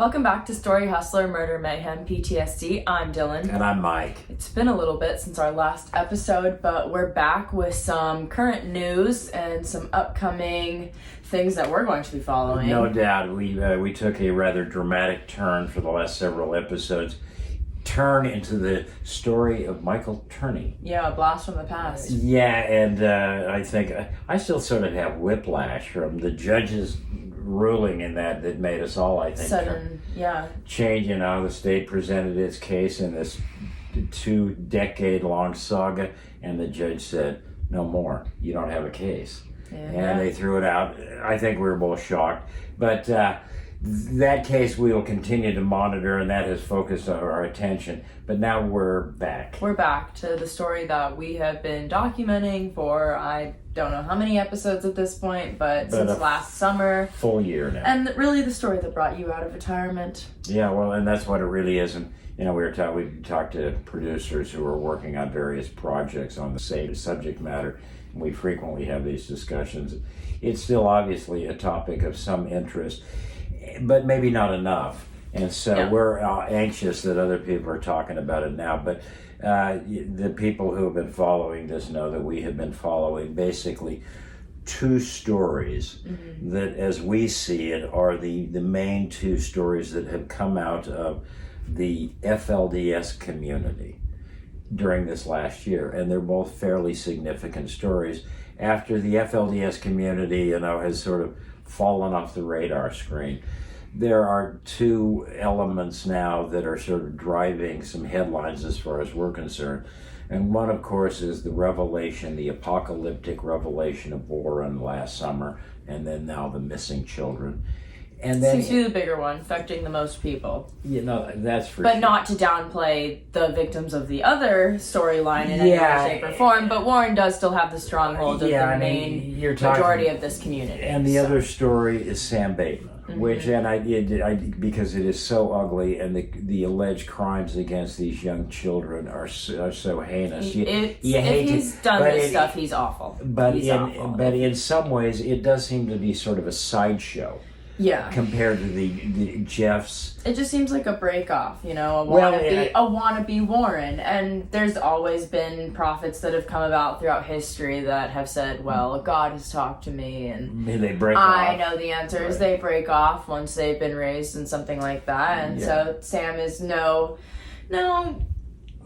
Welcome back to Story Hustler Murder Mayhem PTSD. I'm Dylan. And I'm Mike. It's been a little bit since our last episode, but we're back with some current news and some upcoming things that we're going to be following. No doubt. We took a rather dramatic turn for the last several episodes. Turn into the story of Michael Turney. Yeah, a blast from the past. Yeah, and I think I still sort of have whiplash from the judge's ruling in that made us all, I think, change. The state presented its case in this 2-decade-long saga, and the judge said, no more, you don't have a case. Yeah. And they threw it out. I think we were both shocked. But that case we will continue to monitor, and that has focused our attention. But now we're back. We're back to the story that we have been documenting for, I don't know how many episodes at this point, but since last summer. Full year now. And really the story that brought you out of retirement. Yeah, well, and that's what it really is. And, we talked to producers who are working on various projects on the same subject matter, and we frequently have these discussions. It's still obviously a topic of some interest, but maybe not enough. And so we're anxious that other people are talking about it now. But the people who have been following this know that we have been following basically two stories that, as we see it, are the main two stories that have come out of the FLDS community during this last year. And they're both fairly significant stories. After the FLDS community, has sort of fallen off the radar screen, there are two elements now that are sort of driving some headlines as far as we're concerned. And one, of course, is the apocalyptic revelation of Warren last summer, and then now the missing children. And then, seems to be the bigger one, affecting the most people. That's for But sure. not to downplay the victims of the other storyline in any way, shape, or form. But Warren does still have the stronghold of the main majority of this community. And the other story is Sam Bateman, which, and I because it is so ugly, and the alleged crimes against these young children are so heinous. If he's done this stuff, he's awful. But in some ways, it does seem to be sort of a sideshow. Yeah. Compared to the Jeffs. It just seems like a break-off, a wannabe Warren. And there's always been prophets that have come about throughout history that have said, well, God has talked to me, and they break off. I know the answers. Right. They break off once they've been raised in something like that. And so Sam is no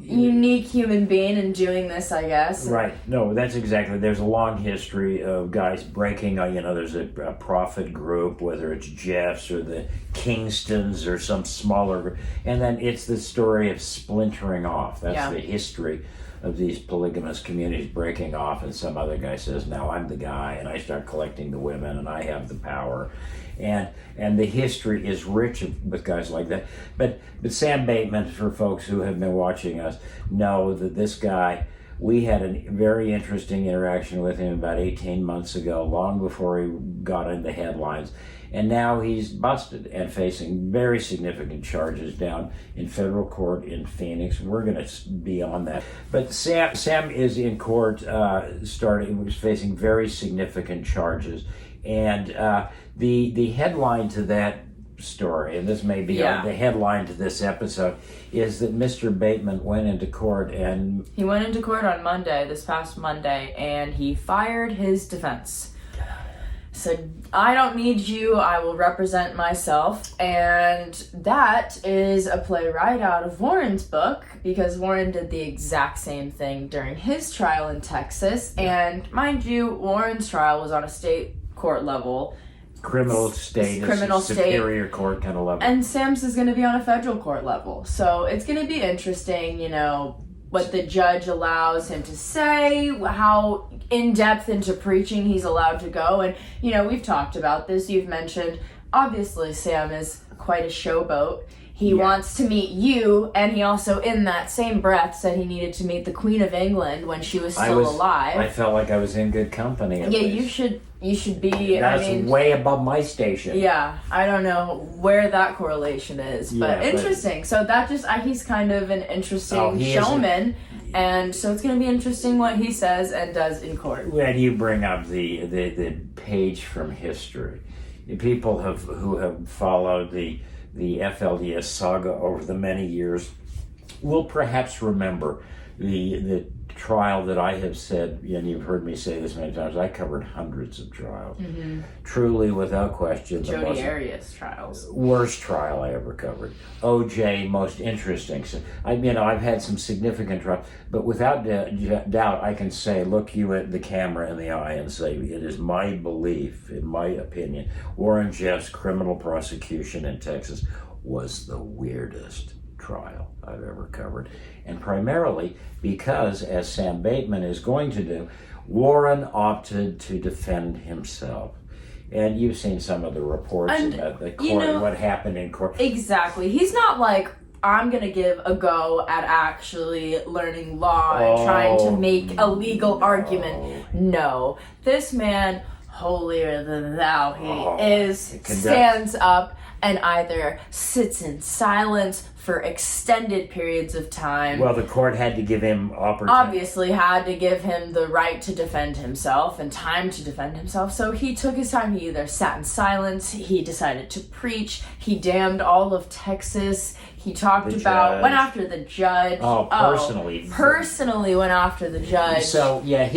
unique human being in doing this, I guess. Right. No, that's exactly. There's a long history of guys breaking. There's a prophet group, whether it's Jeffs or the Kingstons or some smaller group, and then it's the story of splintering off. That's the history of these polygamous communities breaking off, and some other guy says, now I'm the guy, and I start collecting the women, and I have the power. And the history is rich with guys like that. But Sam Bateman, for folks who have been watching us, know that this guy, we had a very interesting interaction with him about 18 months ago, long before he got in the headlines. And now he's busted and facing very significant charges down in federal court in Phoenix. We're going to be on that. But Sam is in court, was facing very significant charges. And the headline to that story, and this may be the headline to this episode, is that Mr. Bateman went into court and... He went into court on this past Monday, and he fired his defense. Said, I don't need you, I will represent myself. And that is a play right out of Warren's book, because Warren did the exact same thing during his trial in Texas. And mind you, Warren's trial was on a state court level. Criminal state, superior court kind of level. And Sam's is going to be on a federal court level. So it's going to be interesting, what the judge allows him to say, how in-depth into preaching he's allowed to go. And, we've talked about this. You've mentioned, obviously, Sam is quite a showboat. He wants to meet you, and he also, in that same breath, said he needed to meet the Queen of England when she was still alive. I felt like I was in good company. Yeah, you should be. That's way above my station. Yeah, I don't know where that correlation is, but interesting. So that he's kind of an interesting showman, and so it's going to be interesting what he says and does in court. When you bring up the page from history, people who have followed the the FLDS saga over the many years will perhaps remember the trial that I have said, and you've heard me say this many times, I covered hundreds of trials. Truly, without question, the Jodi Arias trials. worst trial I ever covered. OJ, most interesting. So, I've had some significant trials, but without doubt, I can say, look you at the camera in the eye and say, it is my belief, in my opinion, Warren Jeff's criminal prosecution in Texas was the weirdest trial I've ever covered, and primarily because, as Sam Bateman is going to do, Warren opted to defend himself. And you've seen some of the reports about the court, what happened in court. Exactly. He's not like, I'm going to give a go at actually learning law and trying to make a legal argument. No. This man, holier than thou he is, stands up and either sits in silence for extended periods of time. Well, the court had to give him opportunity. Obviously had to give him the right to defend himself and time to defend himself. So he took his time. He either sat in silence, he decided to preach, he damned all of Texas, he talked went after the judge. Personally went after the judge. So, yeah,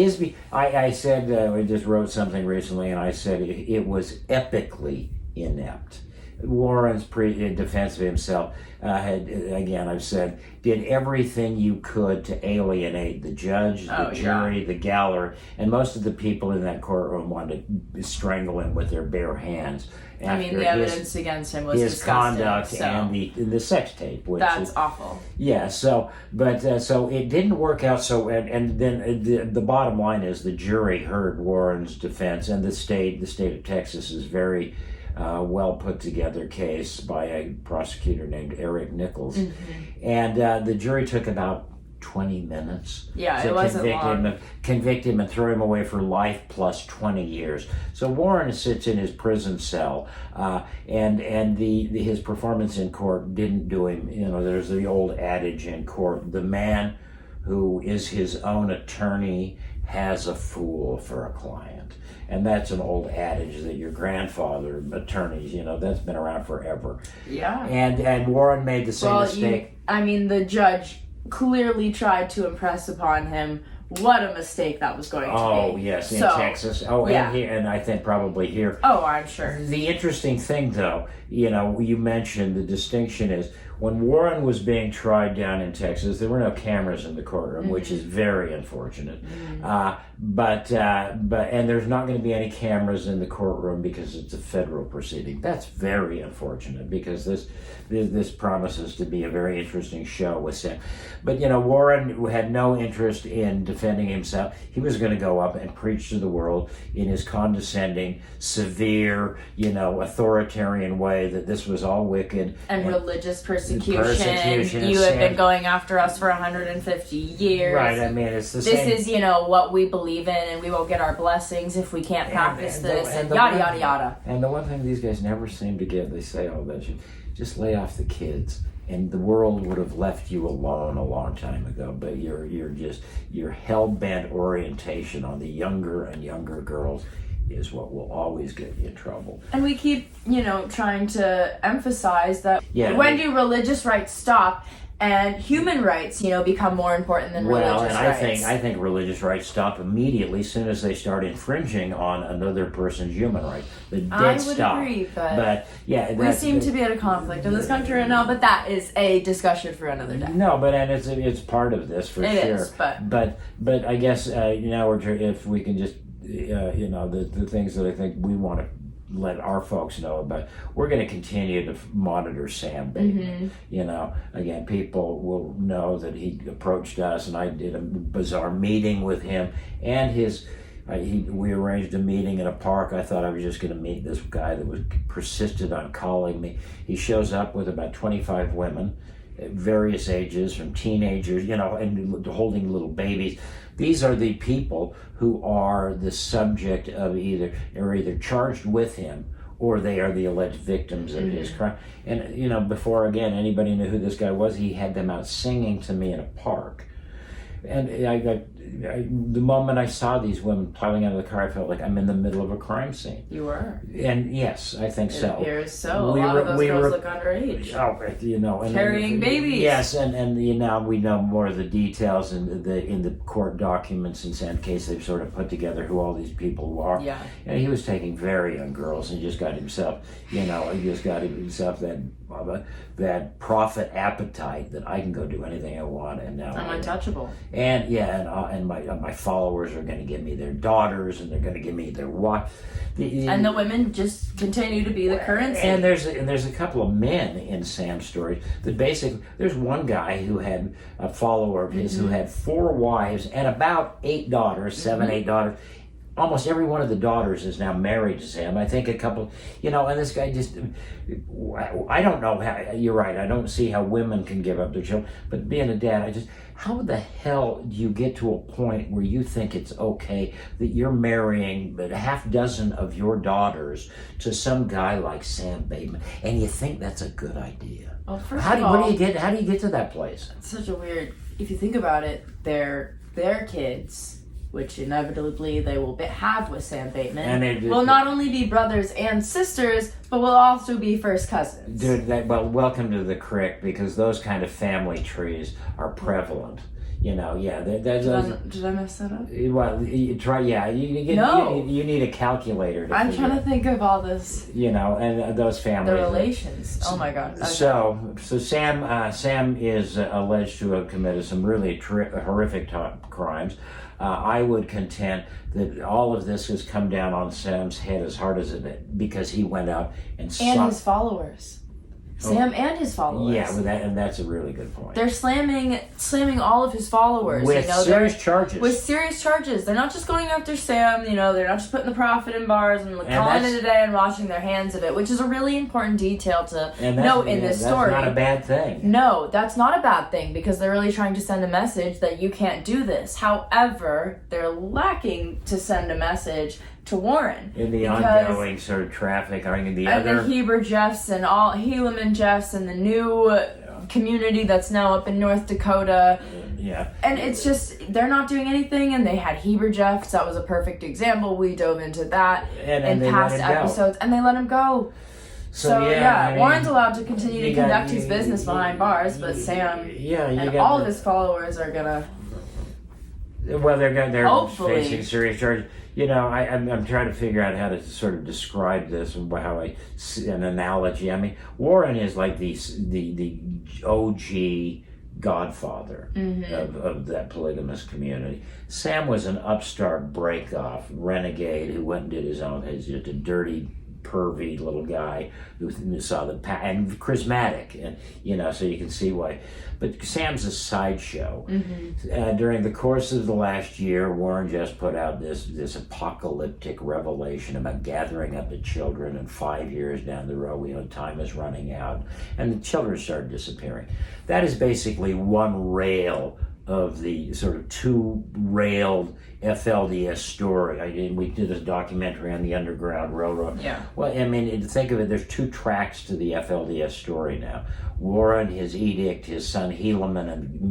I said, I just wrote something recently, and I said it was epically inept. Warren's defense of himself I've said, did everything you could to alienate the judge, the jury, the gallery, and most of the people in that courtroom wanted to strangle him with their bare hands. The evidence against him was his disgusting, conduct and the sex tape, which that's awful. Yeah. So it didn't work out. So and then the bottom line is the jury heard Warren's defense, and the state of Texas is very well put together case by a prosecutor named Eric Nichols, and the jury took about 20 minutes to it wasn't long. Convict him and throw him away for life plus 20 years. So Warren sits in his prison cell, and his performance in court didn't do him. There's the old adage in court: the man who is his own attorney has a fool for a client. And that's an old adage that your grandfather, attorneys, that's been around forever. Yeah. And Warren made the same mistake. The judge clearly tried to impress upon him what a mistake that was going to be. Oh, yes, in Texas. Oh, yeah. And I think probably here. Oh, I'm sure. The interesting thing, though, you mentioned the distinction is when Warren was being tried down in Texas, there were no cameras in the courtroom, which is very unfortunate. But there's not going to be any cameras in the courtroom because it's a federal proceeding. That's very unfortunate because this promises to be a very interesting show with Sam. But Warren had no interest in defending himself. He was going to go up and preach to the world in his condescending, severe, authoritarian way that this was all wicked and religious persecution. You have been going after us for 150 years. Right. It's the same. This is what we believe in, and we won't get our blessings if we can't practice this, and yada yada yada. And the one thing these guys never seem to get, they say all that shit, just lay off the kids, and the world would have left you alone a long time ago. But your hell-bent orientation on the younger and younger girls is what will always get you in trouble. And we keep, trying to emphasize that when do religious rights stop and human rights, become more important than religious rights? I think religious rights stop immediately as soon as they start infringing on another person's human rights. The dead stop. I would agree, but we seem to be at a conflict in this country right now, but that is a discussion for another day. No, but it's part of this for sure. It is, but I guess if we can just the things that I think we want to let our folks know about. We're going to continue to monitor Sam Bateman. Again, people will know that he approached us, and I did a bizarre meeting with him and we arranged a meeting in a park. I thought I was just going to meet this guy that persisted on calling me. He shows up with about 25 women at various ages, from teenagers, and holding little babies. These are the people who are the subject of either charged with him or they are the alleged victims of his crime. And, before, again, anybody knew who this guy was, he had them out singing to me in a park. And the moment I saw these women piling out of the car, I felt like I'm in the middle of a crime scene. You were. And yes, I think It so. appears so. A lot of those girls look underage. Oh, and carrying babies. Yes, and now we know more of the details in the court documents in Sam case. They've sort of put together who all these people are. Yeah. And he was taking very young girls and just got himself, that profit appetite that I can go do anything I want, and now I'm untouchable. And my followers are going to give me their daughters, and they're going to give me their wife. And the women just continue to be the currency. And there's a couple of men in Sam's story that basically, there's one guy who had a follower of his who had 4 wives and about 8 daughters, 7, 8 daughters. Almost every one of the daughters is now married to Sam. I think a couple, and this guy just, I don't know how, you're right, I don't see how women can give up their children, but being a dad, how the hell do you get to a point where you think it's okay that you're marrying a half dozen of your daughters to some guy like Sam Bateman, and you think that's a good idea? Well, how do you get to that place? It's such a weird, if you think about it, their kids, which inevitably they will have with Sam Bateman, and will not only be brothers and sisters, but will also be first cousins. Dude, welcome to the crick, because those kind of family trees are prevalent. Did I mess that up? Well, you try. Yeah, you need a calculator. I'm trying to think of all this. And those families. The relations. Oh my God. Okay. So Sam is alleged to have committed some really horrific crimes. I would contend that all of this has come down on Sam's head as hard as it, because he went out and his followers. Sam and his followers. Yeah, and that's a really good point. They're slamming all of his followers with serious charges. With serious charges. They're not just going after Sam. They're not just putting the prophet in bars and calling it a day and washing their hands of it, which is a really important detail to note in this story. That's not a bad thing. No, that's not a bad thing, because they're really trying to send a message that you can't do this. However, they're lacking to send a message to Warren. In the ongoing sort of traffic, the Heber Jeffs and all Helaman Jeffs and the new community that's now up in North Dakota. Yeah. And it's just, they're not doing anything, and they had Heber Jeffs. That was a perfect example. We dove into that in past episodes, and they let him go. So Warren's allowed to continue to conduct his business behind bars, but Sam and all of his followers are gonna. Well, they're facing serious charges. I'm trying to figure out how to sort of describe this and how an analogy. Warren is like the OG godfather of that polygamous community. Sam was an upstart break-off renegade who went and did his own. He's just a dirty, pervy little guy who saw and charismatic, and so you can see why. But Sam's a sideshow. During the course of the last year, Warren just put out this apocalyptic revelation about gathering up the children, and 5 years down the road, time is running out, and the children start disappearing. That is basically one rail of the sort of 2-railed FLDS story. We did a documentary on the Underground Railroad. Yeah. Well, think of it, there's 2 tracks to the FLDS story now. Warren, his edict, his son Helaman, and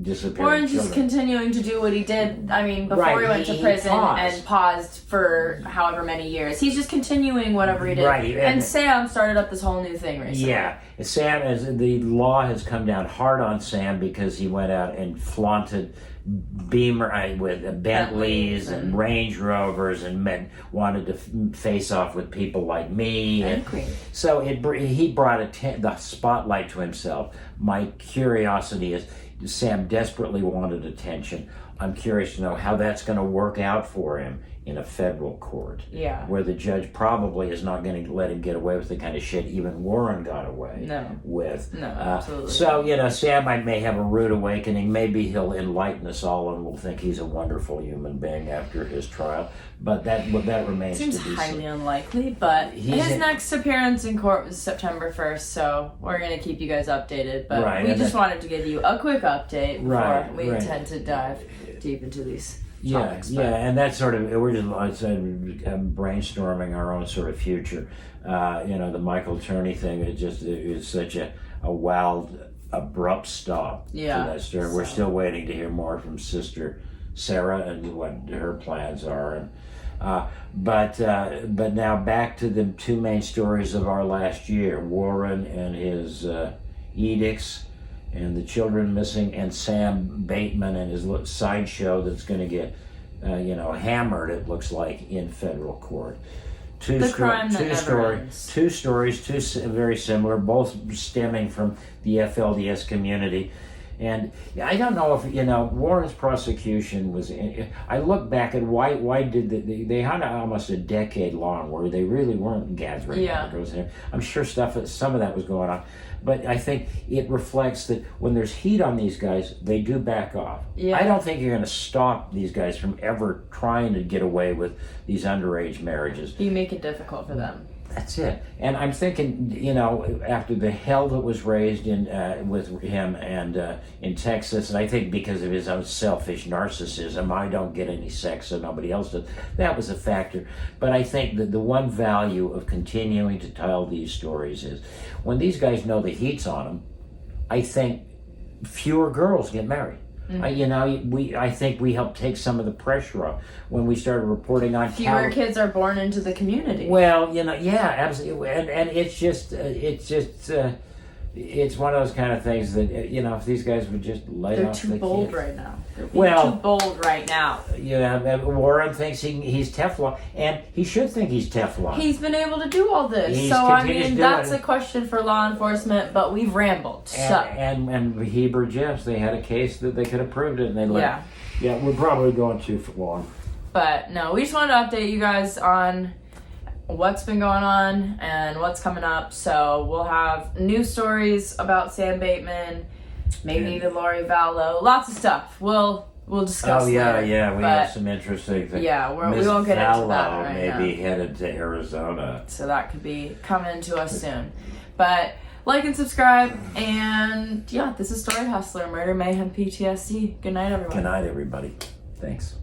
disappearing Warren's children. just continuing to do what he did, before he went to prison and paused for however many years. He's just continuing whatever he did. Right. And Sam started up this whole new thing recently. Yeah. The law has come down hard on Sam because he went out and flaunted with Bentleys and Range Rovers, and wanted to face off with people like me. And Queen. So he brought the spotlight to himself. My curiosity is, Sam desperately wanted attention. I'm curious to know how that's going to work out for him in a federal court. Yeah. Where the judge probably is not going to let him get away with the kind of shit even Warren got away with. No, absolutely. So, Sam may have a rude awakening. Maybe he'll enlighten us all and we'll think he's a wonderful human being after his trial. But that remains to be seen. Seems highly unlikely, but his next appearance in court was September 1st, so we're going to keep you guys updated. But we just wanted to give you a quick update before we intend to dive deep into these topics. And that's sort of, we're just brainstorming our own sort of future. The Michael Turney thing is such a wild, abrupt stop to that story. We're still waiting to hear more from Sister Sarah and what her plans are. And, but now back to the two main stories of our last year: Warren and his edicts, and the children missing, and Sam Bateman and his sideshow that's going to get hammered. It looks like in federal court. Two stories, very similar, both stemming from the FLDS community. And I don't know if, Warren's prosecution was, I look back at why did they had almost a decade long where they really weren't gathering. Yeah. I'm sure some of that was going on. But I think it reflects that when there's heat on these guys, they do back off. Yeah. I don't think you're going to stop these guys from ever trying to get away with these underage marriages. You make it difficult for them. That's it. And I'm thinking, after the hell that was raised with him and in Texas, and I think because of his own selfish narcissism, I don't get any sex so nobody else does. That was a factor. But I think that the one value of continuing to tell these stories is when these guys know the heat's on them, I think fewer girls get married. Mm-hmm. I think we helped take some of the pressure off when we started reporting on fewer kids are born into the community. Well, yeah, absolutely, and it's one of those kind of things that if these guys would just lay off the They're too bold kids. right now. They're being too bold right now. Warren thinks he's Teflon, and he should think he's Teflon. He's been able to do all this, that's a question for law enforcement. But we've rambled. And Heber Jeffs, they had a case that they could have proved it, and they let. Yeah, we're probably going too long. But no, we just wanted to update you guys on what's been going on and what's coming up. So we'll have new stories about Sam Bateman, maybe even Lori Vallow, lots of stuff. We'll discuss. Oh yeah, later. We have some interesting things. Yeah, we won't get into that right now. Maybe headed to Arizona, so that could be coming to us soon. But like and subscribe, and this is Story Hustler, Murder, Mayhem, PTSD. Good night, everyone. Good night, everybody. Thanks.